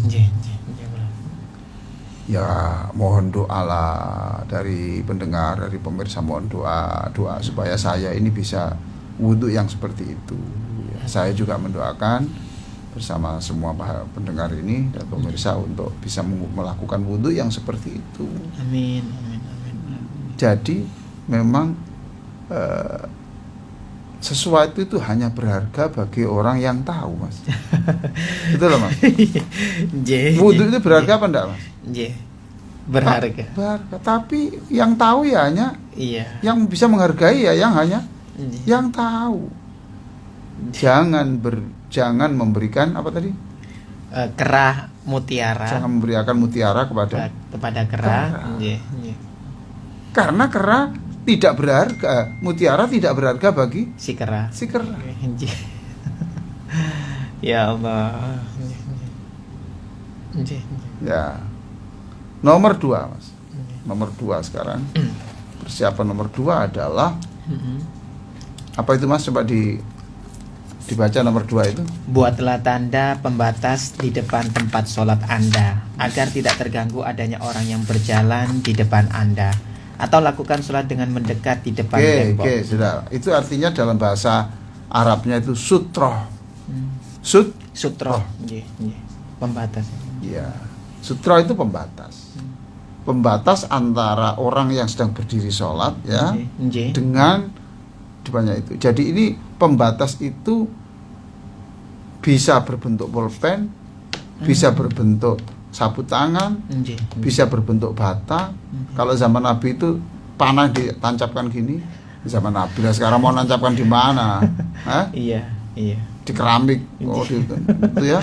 Ya, mohon doa lah dari pendengar, dari pemirsa, mohon doa supaya saya ini bisa wudu yang seperti itu. Ya, saya juga mendoakan bersama semua pendengar ini dan pemirsa untuk bisa melakukan wudu yang seperti itu. Amin. Jadi memang sesuatu itu hanya berharga bagi orang yang tahu, Mas. Betul loh, Mas. Wudu itu berharga apa enggak, Mas? Berharga. Berharga. Tapi yang tahu ya hanya, yang bisa menghargai ya yang hanya yang tahu. Jangan memberikan apa tadi? Kerah mutiara. Jangan memberikan mutiara kepada kerah. Karena kerah tidak berharga, mutiara tidak berharga bagi si kerah. Ya Allah. Ya. Nomor 2, Mas. Nomor 2 sekarang. Persiapan nomor 2 adalah apa itu, Mas? Coba dibaca nomor 2 itu. Buatlah tanda pembatas di depan tempat sholat Anda agar tidak terganggu adanya orang yang berjalan di depan Anda, atau lakukan sholat dengan mendekat di depan tembok. Oke, sudah. Itu artinya dalam bahasa Arabnya itu sutroh. Sutroh. Pembatas. Iya. Sutroh itu pembatas. Pembatas antara orang yang sedang berdiri sholat ya dengan depannya itu. Jadi ini pembatas itu bisa berbentuk pulpen, bisa berbentuk sapu tangan, bisa berbentuk bata. Kalau zaman Nabi itu panah ditancapkan gini. Zaman Nabi, lah sekarang mau nancapkan di mana? Iya. Di keramik, itu ya.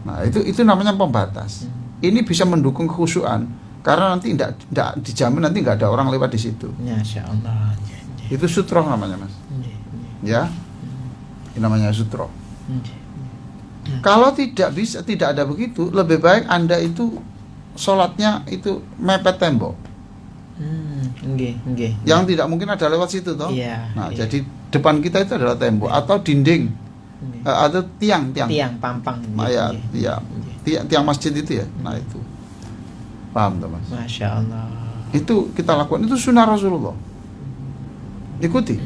Nah itu namanya pembatas. Ini bisa mendukung kekhusyuan karena nanti tidak dijamin nanti nggak ada orang lewat di situ. Masya Allah. Itu sutroh namanya, Mas. Ya, ini namanya sutroh. Kalau tidak ada begitu, lebih baik Anda itu sholatnya itu mepet tembok. Yang tidak mungkin ada lewat situ toh. Jadi depan kita itu adalah tembok atau dinding atau tiang pampang. Tiang masjid itu ya. Nah itu paham toh, Mas? Masya Allah. Itu kita lakukan, itu sunnah Rasulullah. Ikuti.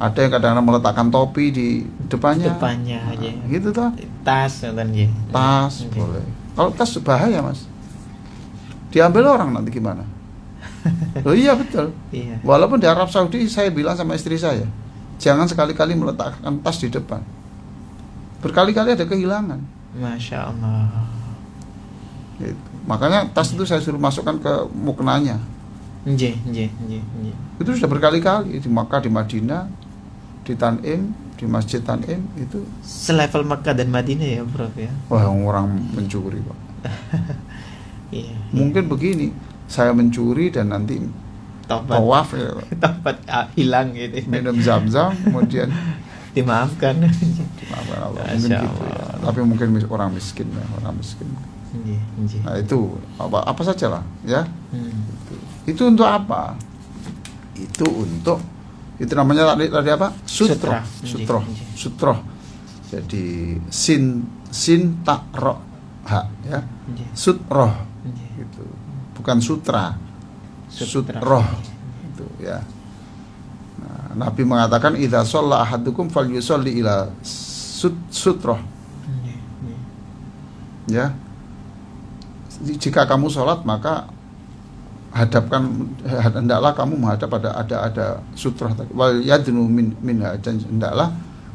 Ada yang kadang-kadang meletakkan topi di depannya aja. Gitu toh. Tas boleh. Kalau tas bahaya, Mas. Diambil orang nanti gimana? Oh iya betul. Walaupun di Arab Saudi saya bilang sama istri saya, jangan sekali-kali meletakkan tas di depan. Berkali-kali ada kehilangan. Masya Allah. Gitu. Makanya tas itu saya suruh masukkan ke muknanya. Itu sudah berkali-kali di Makkah, di Madinah, di Tanim, di Masjid Tanim itu. Selevel Makkah dan Madinah ya, Prof ya. Wah, orang mencuri, Pak. Mungkin begini, saya mencuri dan nanti tawaf ya, hilang gitu. Minum zam-zam kemudian dimaafkan Allah. Mungkin gitu ya. Tapi mungkin orang miskin. Nah itu apa saja lah ya. Itu untuk apa? Itu namanya tadi apa? Sutroh. Jadi sin tak ro ha ya. Sutroh. Gitu. Bukan sutra. Sutroh. Itu ya. Nah, Nabi mengatakan idza shalla ahadukum falyusalli ila sutroh. Ya. Jika kamu sholat maka hendaklah kamu menghadap ada sutrah tadi. Wal yadnu minha, dan hendaklah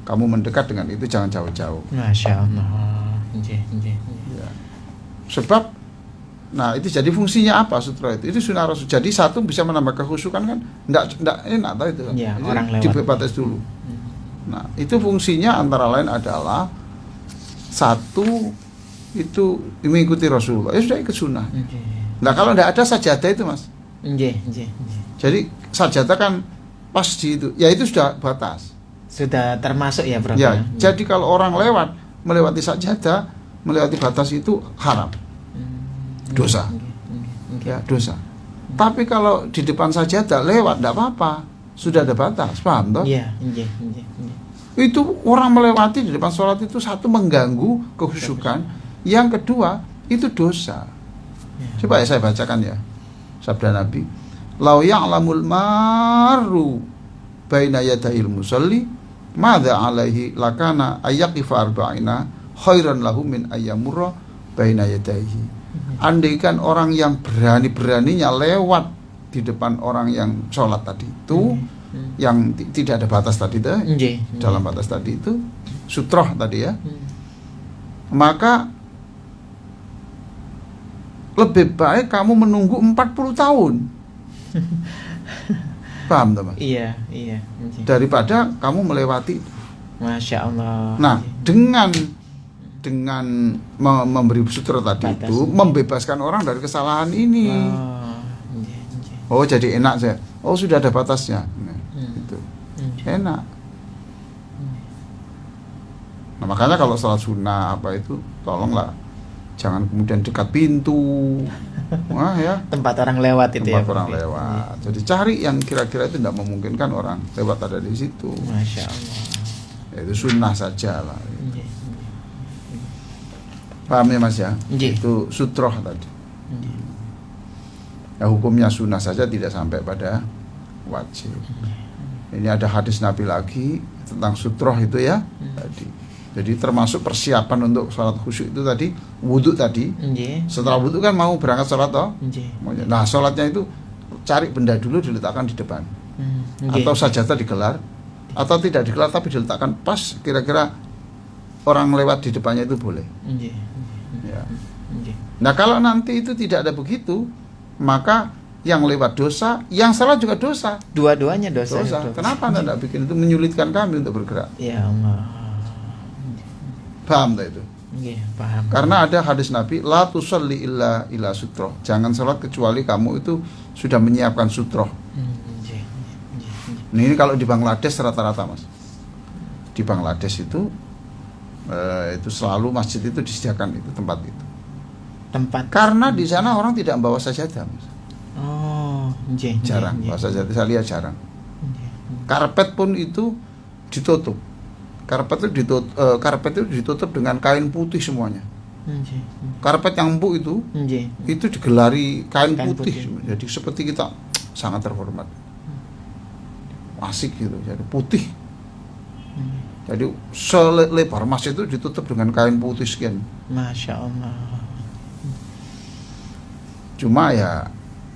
kamu mendekat dengan itu, jangan jauh-jauh. Masya Allah. Ya. Sebab, nah itu jadi fungsinya apa sutra itu? Itu sunnah Rasul. Jadi satu bisa menambah kekhusyukan kan? Enggak enak tahu itu kan? Ya, orang lewat. Dibatas dulu. Nah itu fungsinya antara lain adalah satu itu mengikuti Rasulullah. Ya sudah ikut sunnah. Nah kalau enggak ada sajadah itu mas. Jadi sajadah kan pas di itu, ya itu sudah batas. Sudah termasuk ya Prof? Ya, jadi kalau orang melewati sajadah, melewati batas itu haram, dosa, ya dosa. Tapi kalau di depan sajadah lewat, tidak apa-apa, sudah ada batas, paham toh? Iya. Itu orang melewati di depan sholat itu satu mengganggu kekhusyukan, yang kedua itu dosa. Coba ya saya bacakan ya, sabda Nabi, "Lau ya'lamul maru baina yadayil musalli, madza alaihi lakana ayyaqifa arba'ina khairan lahu min ayyamurra baina yadayhi." Andaikan orang yang berani-beraninya lewat di depan orang yang sholat tadi itu, yang tidak ada batas tadi itu, dalam batas tadi itu, sutroh tadi ya, maka lebih baik kamu menunggu 40 tahun. Paham teman? Iya. Daripada kamu melewati. Masya Allah. Nah, dengan memberi sutra tadi batas itu membebaskan orang dari kesalahan ini. Oh, jadi enak saya. Oh, sudah ada batasnya. Nah, itu enak. Nah, makanya kalau salat sunnah apa itu, tolonglah jangan kemudian dekat pintu. Wah ya, tempat orang lewat itu, tempat orang lewat. Jadi cari yang kira-kira itu tidak memungkinkan orang lewat ada di situ. Masya Allah. Ya, itu sunnah saja lah. Paham ya mas ya? Itu sutroh tadi. Ya, hukumnya sunnah saja, tidak sampai pada wajib. Ini ada hadis Nabi lagi tentang sutroh itu ya tadi. Jadi termasuk persiapan untuk sholat khusyuk itu tadi, wudhu tadi. Setelah wudhu kan mau berangkat sholat toh. Nah sholatnya itu cari benda dulu diletakkan di depan. Atau sajadah digelar, atau tidak digelar tapi diletakkan pas kira-kira orang lewat di depannya itu boleh. Ya. Nah kalau nanti itu tidak ada begitu, maka yang lewat dosa, yang salah juga dosa. Dua-duanya dosa. Kenapa Anda tidak bikin itu, menyulitkan kami untuk bergerak? Ya Allah. Paham tak itu? Paham. Karena ada hadis Nabi, la tusalli illa sutroh. Jangan sholat kecuali kamu itu sudah menyiapkan sutroh. Ini kalau di Bangladesh rata-rata mas. Di Bangladesh itu selalu masjid itu disediakan itu tempat itu. Karena di sana orang tidak membawa sajadah mas. Jarang bawa sajadah, saya lihat jarang. Karpet pun itu ditutup. Karpet itu ditutup dengan kain putih semuanya. Karpet yang empuk itu digelari kain putih. Jadi seperti kita sangat terhormat, asik gitu. Jadi putih. Jadi selebar masjid itu ditutup dengan kain putih sekian. Masya Allah. Cuma ya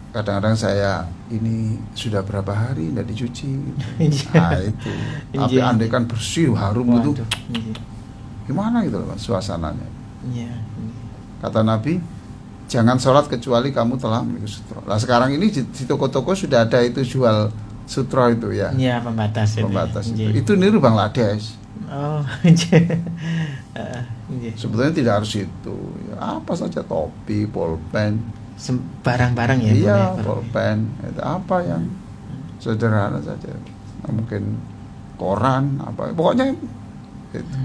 kadang-kadang saya ini sudah berapa hari tidak dicuci gitu. Nah itu tapi andai kan bersih harum itu gimana gitu loh suasananya. Kata Nabi, jangan sholat kecuali kamu telah memiliki sutra. Nah sekarang ini di toko-toko sudah ada itu jual sutra itu ya. Iya, pembatas itu. Itu niru Bangladesh. Oh. Sebetulnya tidak harus itu ya, apa saja, topi, pulpen, barang-barang ya. Iya, pulpen itu apa yang sederhana saja, mungkin koran apa, pokoknya itu.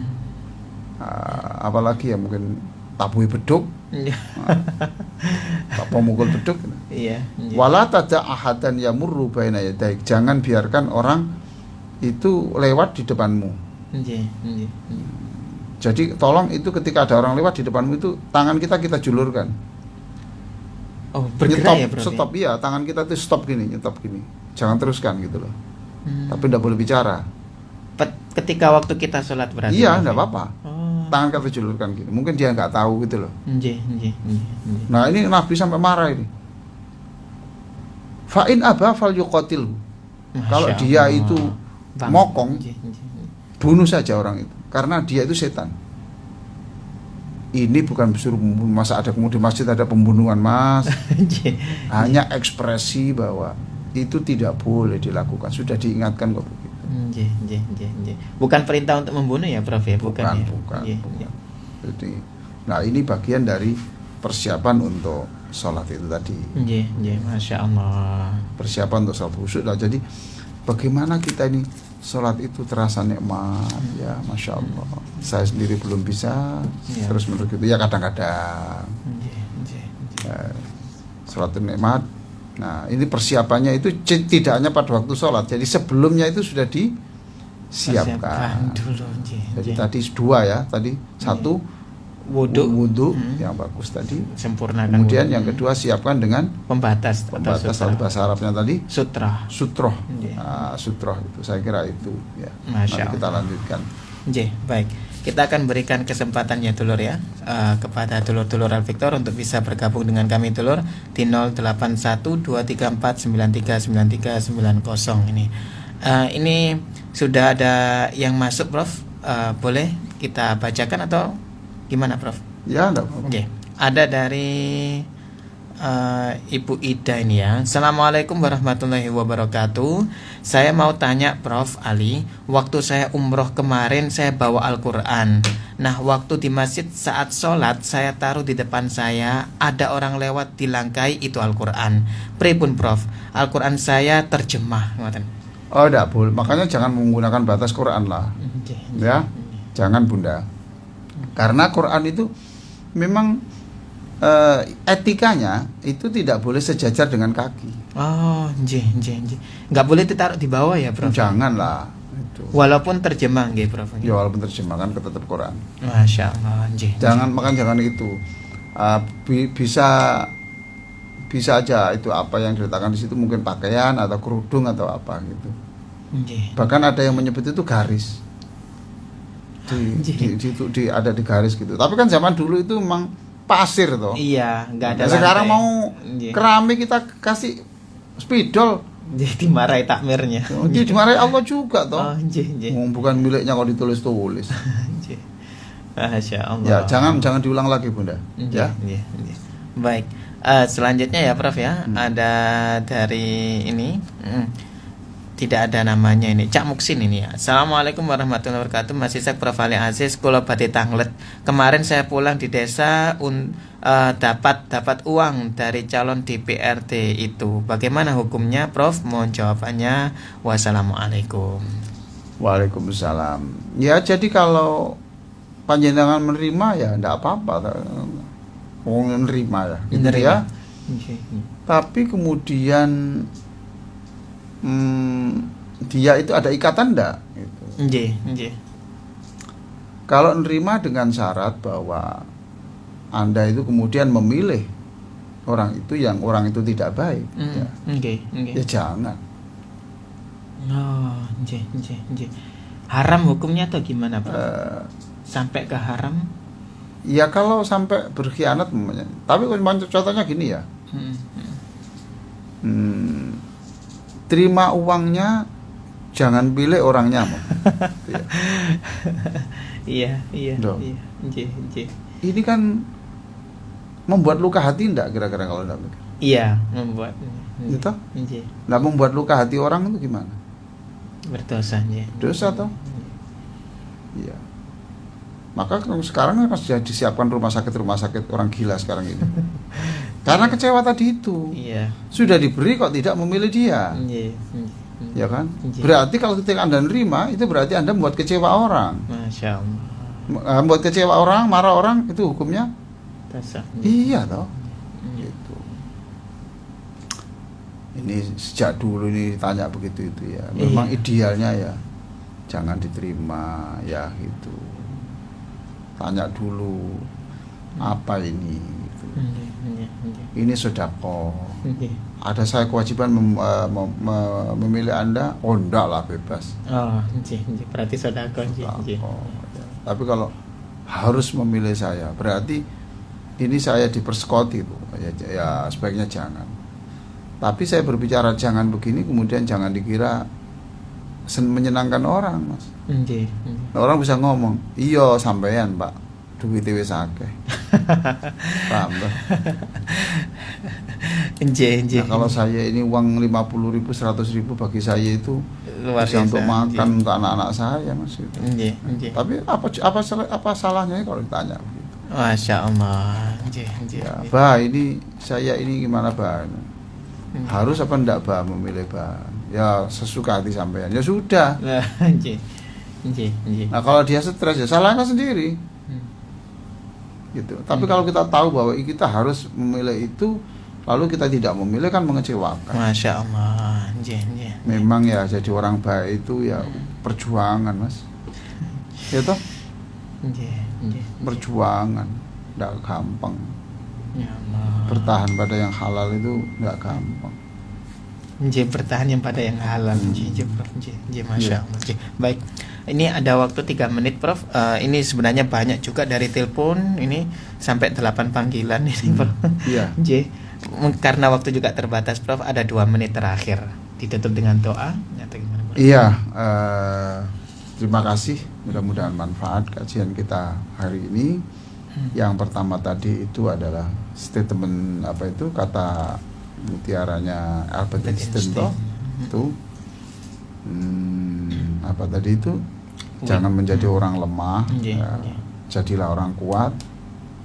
Apalagi ya mungkin tabui beduk, pemukul beduk. Iya. Wala tada ahadan yamurru baina yadaik, jangan biarkan orang itu lewat di depanmu. Jadi tolong itu ketika ada orang lewat di depanmu itu tangan kita julurkan. Oh, bergerak ya bro? Stop ya, tangan kita tuh stop gini, nyetop gini. Jangan teruskan gitu loh. Tapi tidak boleh bicara. Ketika waktu kita sholat berarti? Iya, tidak apa-apa. Tangan kita julurkan gini. Mungkin dia nggak tahu gitu loh. Nah ini Nabi sampai marah ini. Fa in aba fal yuqatil. Kalau Masya dia Allah. itu Bang. mokong, Nggih. bunuh saja orang itu, karena dia itu setan. Ini bukan disuruh membunuh, masa ada kemudian di masjid ada pembunuhan, Mas. Nggih. Hanya ekspresi bahwa itu tidak boleh dilakukan. Sudah diingatkan kok begitu. Nggih. Bukan perintah untuk membunuh ya, Prof ya? Bukan ya? Bukan. Nggih. Jadi, nah ini bagian dari persiapan untuk sholat itu tadi. Nggih, Masya Allah. Persiapan untuk sholat khusyuk. Nah, jadi bagaimana kita ini sholat itu terasa nikmat, ya Masya Allah. Saya sendiri belum bisa Ya. terus menurut itu ya kadang-kadang Nggih. sholat itu nikmat. Nah ini persiapannya itu tidak hanya pada waktu sholat, jadi sebelumnya itu sudah Persiapkan disiapkan. dulu. Jadi tadi dua ya, tadi satu wudhu yang bagus tadi. Sempurnakan Kemudian wudhu. yang kedua siapkan dengan pembatas pembatas atau dari bahasa Arabnya tadi sutra. sutroh. Iya. Nah, sutroh itu saya kira itu ya. Masya Nanti kita Allah. lanjutkan. Nggih, baik. Kita akan berikan kesempatannya dulur ya kepada dulur-dulur Al Victor untuk bisa bergabung dengan kami dulur di 08123493939390 ini. Ini sudah ada yang masuk, Prof. Boleh kita bacakan atau gimana, Prof? Ya, enggak apa-apa. Oke, ada dari Ibu Ida ini ya. Assalamualaikum warahmatullahi wabarakatuh. Saya mau tanya Prof Ali, waktu saya umroh kemarin saya bawa Al-Quran. Nah, waktu di masjid saat sholat saya taruh di depan saya, ada orang lewat dilangkai itu Al-Quran. Pripun Prof? Al-Quran saya terjemah. Oh, enggak boleh. Makanya jangan menggunakan batas Quran lah. Ya. Jangan Bunda. Karena Quran itu memang etikanya itu tidak boleh sejajar dengan kaki. Oh, nggak boleh ditaruh di bawah ya, Prof? Janganlah itu. Walaupun terjemah, nggih, Prof. Ya walaupun terjemahkan tetap Quran. Masya Allah, Jangan itu. Bisa aja itu apa yang diletakkan di situ mungkin pakaian atau kerudung atau apa gitu. Bahkan ada yang menyebut itu garis. Ada di garis gitu. Tapi kan zaman dulu itu memang pasir toh. Iya, nggak ada. Sekarang lantai. mau keramik kita kasih spidol. Jadi dimarahi takmirnya. Jadi dimarahi Allah juga toh. Oh, Bukan miliknya kalau ditulis-tulis. Masya Allah. Ya, jangan diulang lagi Bunda. Ya. Baik. Selanjutnya ya Prof ya, ada dari ini. Tidak ada namanya ini, Cak Muksin ini ya. Assalamualaikum warahmatullahi wabarakatuh. Masih saya Prof Ali Aziz, Kula Badhe Tanglet. Kemarin saya pulang di desa dapat uang dari calon DPRD itu. Bagaimana hukumnya, Prof? Mohon jawabannya. Wassalamualaikum. Waalaikumsalam. Ya, jadi kalau panjenengan menerima ya enggak apa-apa. Menerima ya. Gitu ya. Tapi kemudian dia itu ada ikatan enggak gitu. Kalau menerima dengan syarat bahwa Anda itu kemudian memilih orang itu yang orang itu tidak baik ya. Ya jangan. Oh, haram hukumnya atau gimana, Pak? Sampai ke haram? Ya kalau sampai berkhianat namanya. Tapi contohnya gini ya. Terima uangnya, jangan pilih orangnya. Iya. Ini kan membuat luka hati enggak kira-kira kalau enggak mikir? Iya, membuat. Gitu? Nah, membuat luka hati orang itu gimana? Berdosa, Dosa toh? Iya. Maka sekarang kan sudah disiapkan rumah sakit orang gila sekarang ini. Karena kecewa tadi itu. Iya. Sudah diberi kok tidak memilih dia. Ya kan? Berarti kalau ketika Anda nerima, itu berarti Anda membuat kecewa orang. Masya Allah. Membuat kecewa orang, marah orang, itu hukumnya Dosa. iya toh. Gitu. Ini sejak dulu ini ditanya begitu itu ya. Memang idealnya ya jangan diterima ya gitu. Tanya dulu apa ini gitu. Ini sedekah. Ada saya kewajiban memilih Anda? Oh enggak lah, bebas. Oh, berarti sedekah. Tapi kalau harus memilih saya, berarti ini saya dipersekoti itu. Ya sebaiknya jangan. Tapi saya berbicara jangan begini, kemudian jangan dikira menyenangkan orang, Mas. Orang bisa ngomong, iya sampean Pak, duit wis akeh. Paham toh? Nah, kalau saya ini uang 50.000, 100.000 bagi saya itu luar bisa biasa, untuk makan untuk anak-anak saya, Mas. Tapi apa salahnya kalau ditanya begitu? Masya Allah. Ya, Bah, ini saya ini gimana Bah? Harus apa enggak Bah memilih Bah? Ya sesuka hati sampean. Ya sudah. Nah, kalau dia stres ya salahnya sendiri. Gitu. Tapi kalau kita tahu bahwa kita harus memilih itu, lalu kita tidak memilih, kan mengecewakan. Masya Allah. Memang ya jadi orang baik itu ya perjuangan, Mas. Ya toh? Perjuangan, tidak gampang. Ya Allah. Bertahan pada yang halal itu nggak gampang. Bertahan yang pada yang halal. Masya Allah. Baik. Ini ada waktu 3 menit, Prof. Ini sebenarnya banyak juga dari telepon. Ini sampai 8 panggilan ini, Prof. Iya. Karena waktu juga terbatas, Prof. Ada 2 menit terakhir. Ditutup dengan doa. Atau gimana, Prof? Iya. Terima kasih. Mudah-mudahan manfaat kajian kita hari ini. Yang pertama tadi itu adalah statement kata mutiaranya Albert Einstein itu apa tadi itu, jangan menjadi orang lemah, jadilah orang kuat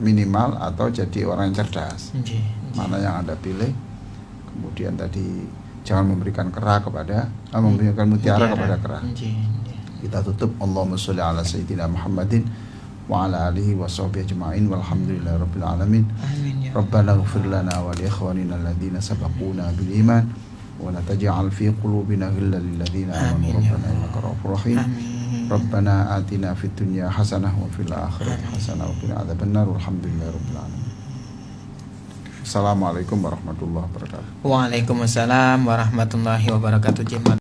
minimal, atau jadi orang yang cerdas. Mana yang Anda pilih. Kemudian tadi jangan memberikan kera kepada memberikan mutiara kepada kera. Kita tutup, Allahumma sholli ala sayyidina Muhammadin wa ala alihi wa sahbihi ajma'in walhamdulillahi rabbil alamin. Rabbana ighfir lana wa li ikhwanina alladhina sabaquna bil iman wa la taj'al fi qulubina ghillan lil ladzina amanu rabbana innaka ra'ufur rahim. Rabbana atina fid dunya hasanah wa fil akhirati hasanah wa qina adzabannar walhamdulillahi rabbil alamin. Assalamualaikum warahmatullahi wabarakatuh. Waalaikumsalam warahmatullahi wabarakatuh.